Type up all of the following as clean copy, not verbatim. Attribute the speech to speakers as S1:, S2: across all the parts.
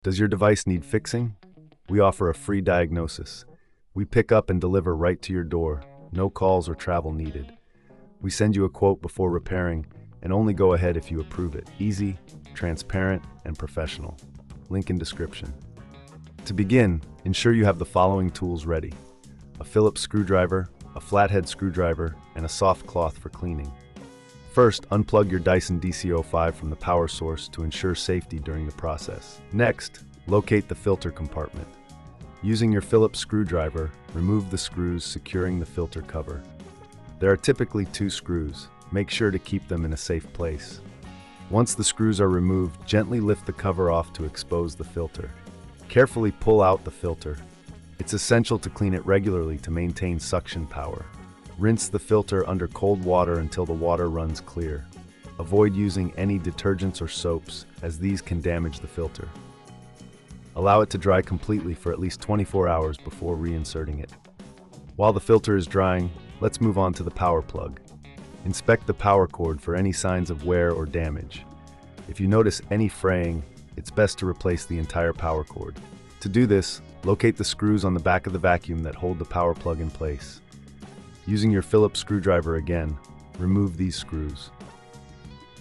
S1: Does your device need fixing? We offer a free diagnosis. We pick up and deliver right to your door, no calls or travel needed. We send you a quote before repairing and only go ahead if you approve it. Easy, transparent, and professional. Link in description. To begin, ensure you have the following tools ready: a Phillips screwdriver, a flathead screwdriver, and a soft cloth for cleaning. First, unplug your Dyson DC05 from the power source to ensure safety during the process. Next, locate the filter compartment. Using your Phillips screwdriver, remove the screws securing the filter cover. There are typically 2 screws. Make sure to keep them in a safe place. Once the screws are removed, gently lift the cover off to expose the filter. Carefully pull out the filter. It's essential to clean it regularly to maintain suction power. Rinse the filter under cold water until the water runs clear. Avoid using any detergents or soaps, as these can damage the filter. Allow it to dry completely for at least 24 hours before reinserting it. While the filter is drying, let's move on to the power plug. Inspect the power cord for any signs of wear or damage. If you notice any fraying, it's best to replace the entire power cord. To do this, locate the screws on the back of the vacuum that hold the power plug in place. Using your Phillips screwdriver again, remove these screws.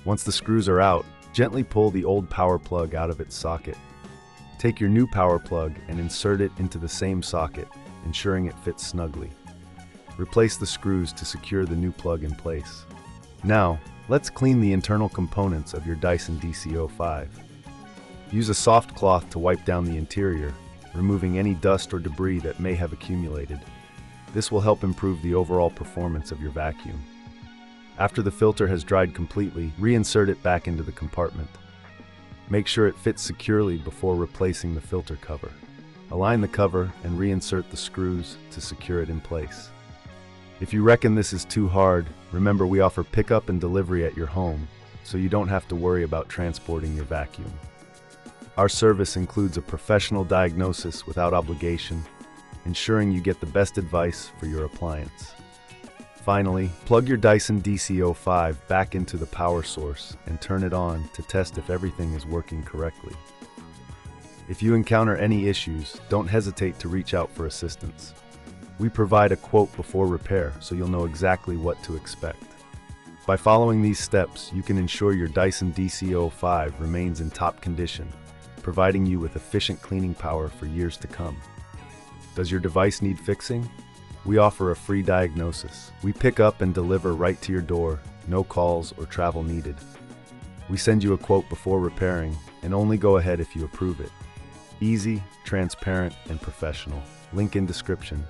S1: Once the screws are out, gently pull the old power plug out of its socket. Take your new power plug and insert it into the same socket, ensuring it fits snugly. Replace the screws to secure the new plug in place. Now, let's clean the internal components of your Dyson DC05. Use a soft cloth to wipe down the interior, removing any dust or debris that may have accumulated. This will help improve the overall performance of your vacuum. After the filter has dried completely, reinsert it back into the compartment. Make sure it fits securely before replacing the filter cover. Align the cover and reinsert the screws to secure it in place. If you reckon this is too hard, remember we offer pickup and delivery at your home, so you don't have to worry about transporting your vacuum. Our service includes a professional diagnosis without obligation, ensuring you get the best advice for your appliance. Finally, plug your Dyson DC05 back into the power source and turn it on to test if everything is working correctly. If you encounter any issues, don't hesitate to reach out for assistance. We provide a quote before repair, so you'll know exactly what to expect. By following these steps, you can ensure your Dyson DC05 remains in top condition, providing you with efficient cleaning power for years to come. Does your device need fixing? We offer a free diagnosis. We pick up and deliver right to your door, no calls or travel needed. We send you a quote before repairing and only go ahead if you approve it. Easy, transparent, and professional. Link in description.